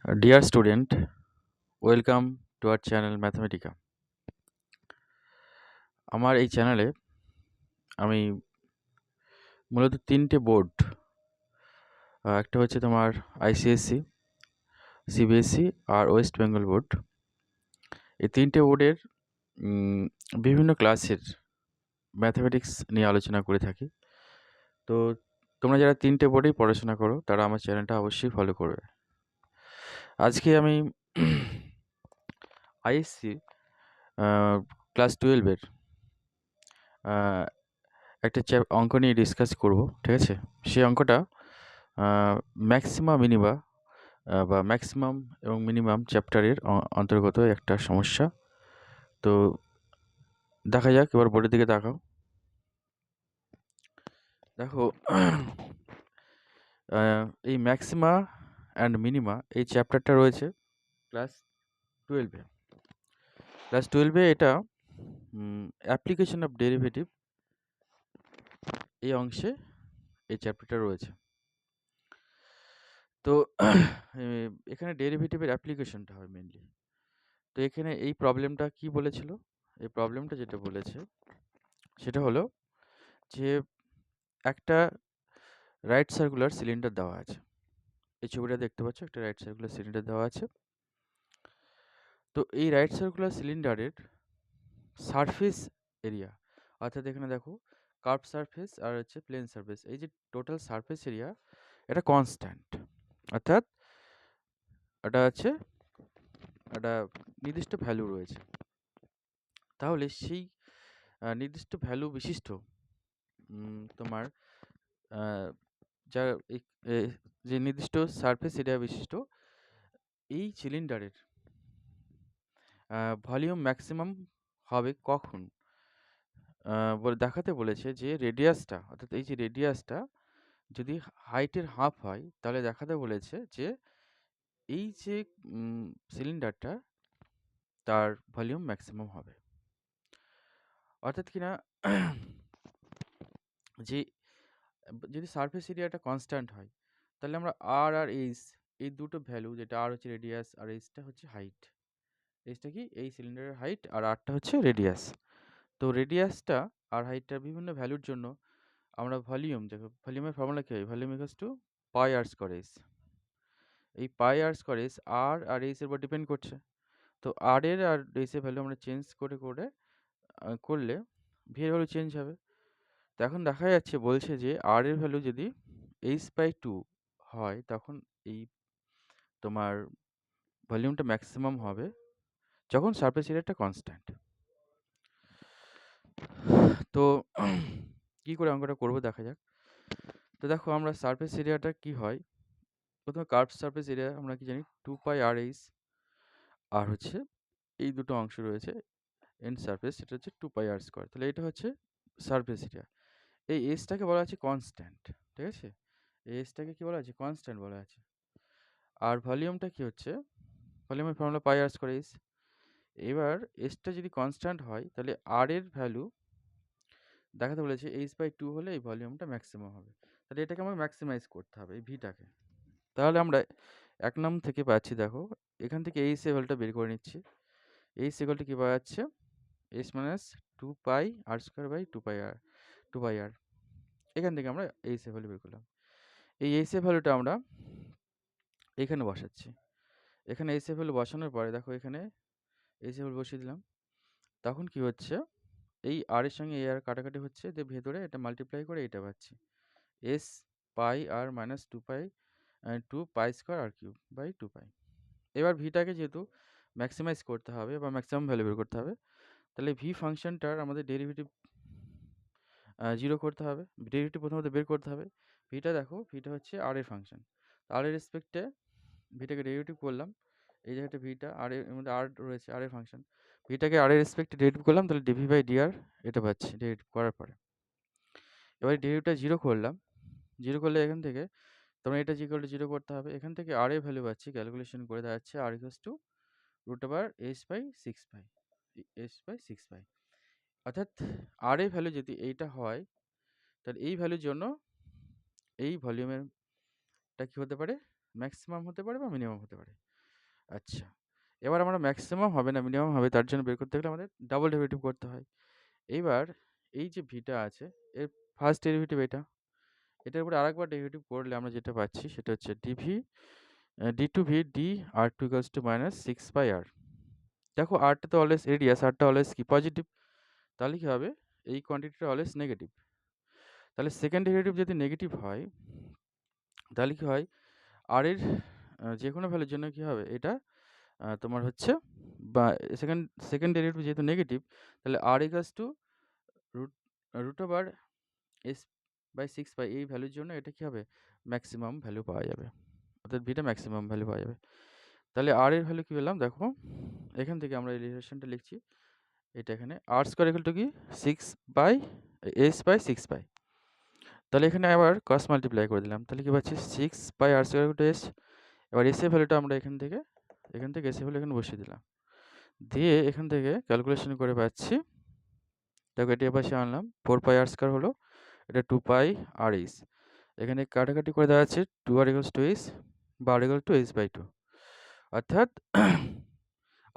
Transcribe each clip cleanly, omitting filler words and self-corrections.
Dear student, welcome to our channel Mathematica. আমার এই চ্যানেলে আমি মূলত তিনটে বোর্ড, একটা হচ্ছে তোমার আইসিএসসি, সিবিএসসি আর ওয়েস্ট বেঙ্গল বোর্ড। এই তিনটে বোর্ডের বিভিন্ন ক্লাসের ম্যাথমেটিক্স নিয়ে আলোচনা করে থাকি। তো তোমরা যারা তিনটে বোর্ডেই পড়াশোনা করো তারা আমার চ্যানেলটা অবশ্যই ফলো করবে। আজকে আমি আইএসসি ক্লাস 12-এর একটা অঙ্ক নিয়ে ডিসকাস করব, ঠিক আছে? সেই অঙ্কটা ম্যাক্সিমা মিনিমা বা ম্যাক্সিমাম এবং মিনিমাম চ্যাপ্টারের অন্তর্গত একটা সমস্যা। তো দেখা যাক, এবার বোর্ডের দিকে তাকাও। দেখো, এই ম্যাক্সিমা অ্যান্ড মিনিমা এই চ্যাপ্টারটা রয়েছে ক্লাস 12-এ। ক্লাস 12-এ এটা অ্যাপ্লিকেশন অফ ডেরিভেটিভ এই অংশে এই চ্যাপ্টারটা রয়েছে। তো এখানে ডেরিভেটিভের অ্যাপ্লিকেশনটা হয় মেনলি। তো এখানে এই প্রবলেমটা কি বলেছিল? এই প্রবলেমটা যেটা বলেছে সেটা হলো যে একটা রাইট সার্কুলার সিলিন্ডার দেওয়া আছে। এই ছবিটা দেখতে পাচ্ছ, একটা রাইট সার্কুলার সিলিন্ডার দেওয়া আছে। তো এই রাইট সার্কুলার সিলিন্ডারের সারফেস এরিয়া, অর্থাৎ এখানে দেখো কার্ভ সারফেস আর হচ্ছে প্লেন সারফেস, এই যে টোটাল সারফেস এরিয়া এটা কনস্ট্যান্ট, অর্থাৎ এটা আছে একটা নির্দিষ্ট ভ্যালু রয়েছে। তাহলে সেই নির্দিষ্ট ভ্যালু বিশিষ্ট তোমার যা যে নির্দিষ্ট সারফেস এরিয়া বিশিষ্ট এই সিলিন্ডারের ভলিউম ম্যাক্সিমাম হবে কখন? দেখাতে বলেছে যে রেডিয়াসটা, অর্থাৎ এই যে রেডিয়াসটা যদি হাইটের হাফ হয় তাহলে দেখাতে বলেছে যে এই যে সিলিন্ডারটা তার ভলিউম ম্যাক্সিমাম হবে। অর্থাৎ কিনা যে যদি সারফেস এরিয়াটা কনস্ট্যান্ট হয় তাহলে আমরা আর আর এইচ, এই দুটো ভ্যালু, যেটা আর হচ্ছে রেডিয়াস আর এইচটা হচ্ছে হাইট। এইচটা কি এই সিলিন্ডারের হাইট আর আরটা হচ্ছে রেডিয়াস। তো রেডিয়াসটা আর হাইটটার বিভিন্ন ভ্যালুর জন্য আমরা ভলিউম, দেখো ভলিউমের ফর্মুলা কি হয়? Volume equals to pi R square H. এই pi R square H R আর এইচ এর উপর ডিপেন্ড করছে। তো আর এর আর এইচ এর ভ্যালু আমরা চেঞ্জ করে করলে ভি এর ভ্যালু চেঞ্জ হবে। তো এখন দেখা যাচ্ছে, বলছে যে আর এর ভ্যালু যদি h/2 হয় তখন এই তোমার ভলিউমটা ম্যাক্সিমাম হবে যখন সারফেস এরিয়াটা কনস্ট্যান্ট। তো কি করে অঙ্কটা করবো দেখা যাক। তো দেখো, আমরা সারফেস এরিয়াটা কি হয়, প্রথমে কার্ভ সারফেস এরিয়া আমরা কি জানি 2πr/h, আর হচ্ছে এই দুটো অংশ রয়েছে এন্ড সারফেস, সেটা হচ্ছে 2πr²। তাহলে এটা হচ্ছে সারফেস এরিয়া। এই এসটাকে বলা আছে কনস্ট্যান্ট, ঠিক আছে? এই এসটাকে কি বলা আছে? কনস্ট্যান্ট বলা আছে। আর ভলিউমটা কি হচ্ছে? ভলিউমের ফর্মুলা πr²h। এবার এসটা যদি কনস্ট্যান্ট হয় তাহলে আর এর ভ্যালু দেখাতে বলেছে h/2 হলে এই ভলিউমটা ম্যাক্সিমাম হবে। তাহলে এটাকে আমাকে ম্যাক্সিমাইজ করতে হবে, এই ভিটাকে। তাহলে আমরা 1 নং থেকে পাচ্ছি, দেখো এখান থেকে এইচ এর ভ্যালুটা বের করে নিচ্ছি। এইচ ইকুয়াল টু কি পাওয়া যাচ্ছে? h minus 2πr²/2πr। এখান থেকে আমরা এইচ এর ভ্যালু বের করলাম। এই এইচ এর ভ্যালুটা আমরা এখানে বসাচ্ছি। এখানে এইচ এর ভ্যালু বসানোর পরে দেখো এখানে এইচ এর ভ্যালু বসিয়ে দিলাম। তখন কি হচ্ছে, এই আর এর সঙ্গে এই আর কাটাকাটি হচ্ছে, যে ভেতরে এটা মাল্টিপ্লাই করে এটা পাচ্ছি এস পাই আর মাইনাস 2π² এবার ভিটাকে যেহেতু ম্যাক্সিমাইজ করতে হবে বা ম্যাক্সিমাম ভ্যালু বের করতে হবে, তাহলে ভি ফাংশনটার আমাদের ডেরিভেটিভ 0 করতে হবে। ডেরিভেটিভ প্রথমত বের করতে হবে। ভিটা দেখো, ভিটা হচ্ছে আর এর ফাংশন। আর এর রেসপেক্টে ভিটাকে ডেরিভেটিভ করলাম। এই জায়গাটা ভিটা আর এর মধ্যে আর রয়েছে, আর এর ফাংশন। ভিটাকে আর এর রেসপেক্টে ডেরিভেটিভ করলাম, তাহলে ডিভি/ডিআর এটা পাচ্ছি ডেরিভেটিভ করার পরে। এবার ডেরিভেটিভটা 0 করলাম। 0 করলে এখান থেকে তোমরা এটা ইকুয়াল টু 0 করতে হবে। এখান থেকে আর এর ভ্যালু পাচ্ছি, ক্যালকুলেশন করে দেখাচ্ছে আর ইকুয়ালস টু √h/6π, h/6π। অর্থাৎ আর এর ভ্যালু যদি এইটা হয় তাহলে এই ভ্যালুর জন্য এই ভলিউমেরটা কি হতে পারে? ম্যাক্সিমাম হতে পারে বা মিনিমাম হতে পারে। আচ্ছা, এবার আমরা ম্যাক্সিমাম হবে না মিনিমাম হবে তার জন্য বের করতে গেলে আমাদের ডাবল ডেরিভেটিভ করতে হয়। এইবার এই যে ভিটা আছে এর ফার্স্ট ডেরিভেটিভ এটার উপরে আরেকবার ডেরিভেটিভ করলে আমরা যেটা পাচ্ছি সেটা হচ্ছে D two V D R two equals to minus six by R. দেখো আরটা তো অলওয়েজ রেডিয়াস, আরটা অলওয়েজ কি পজিটিভ, তাহলে কি হবে এই কোয়ান্টিটিটা অলওয়েজ নেগেটিভ। তাহলে সেকেন্ড ডেরিভেটিভ যদি নেগেটিভ হয় তাহলে কি হয় আর এর যে কোনো ভ্যালুর জন্য কি হবে এটা তোমার হচ্ছে বা সেকেন্ড সেকেন্ড ডেরিভেটিভ যেহেতু নেগেটিভ তাহলে R equals to root root over S by six by এই ভ্যালুর জন্য এটা কি হবে ম্যাক্সিমাম ভ্যালু পাওয়া যাবে, অর্থাৎ ভিটা ম্যাক্সিমাম ভ্যালু পাওয়া যাবে। তাহলে আর এর ভ্যালু কি পেলাম দেখো, এখান থেকে আমরা এই রিলেশনটা লিখছি, এটা এখানে আর স্কোয়ার ইকুয়াল টু কি six by S by six by. তাহলে এখানে আবার ক্রস মাল্টিপ্লাই করে দিলাম, তাহলে কি পাচ্ছি six by R square equal to S. এবার এস এর ভ্যালুটা আমরা এখান থেকে এস এর ভ্যালু এখানে বসিয়ে দিলাম, দিয়ে এখান থেকে ক্যালকুলেশন করে পাচ্ছি, দেখো এটি পাশে আনলাম 4 পাই আর স্কোয়ার হলো, এটা 2 পাই আর এইচ, এখানে কাটাকাটি করে দেওয়া আছে 2r ইকুয়ালস টু এইচ বা R equal to H by two, অর্থাৎ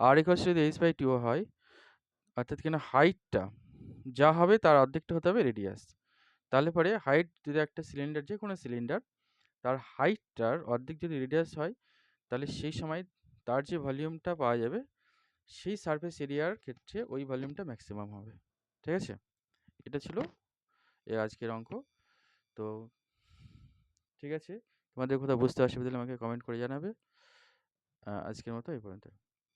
আর ইকুয়ালস যদি এইচ বাই টু হয় অর্থাৎ কিনা হাইটটা যা হবে তার অর্ধেকটা হতে হবে রেডিয়াস। তাহলে পরে হাইট যদি একটা সিলিন্ডার যে কোনো সিলিন্ডার তার হাইটটার অর্ধেক যদি রেডিয়াস হয় তাহলে সেই সময় তার যে ভলিউমটা পাওয়া যাবে সেই সারফেস এরিয়ার ক্ষেত্রে ওই ভলিউমটা ম্যাক্সিমাম হবে। ঠিক আছে, এটা ছিল আজকের অঙ্ক। তো ঠিক আছে, তোমাদের কোথাও বুঝতে অসুবিধা হলে আমাকে কমেন্ট করে জানাবে। আজকের মতো এই পর্যন্ত।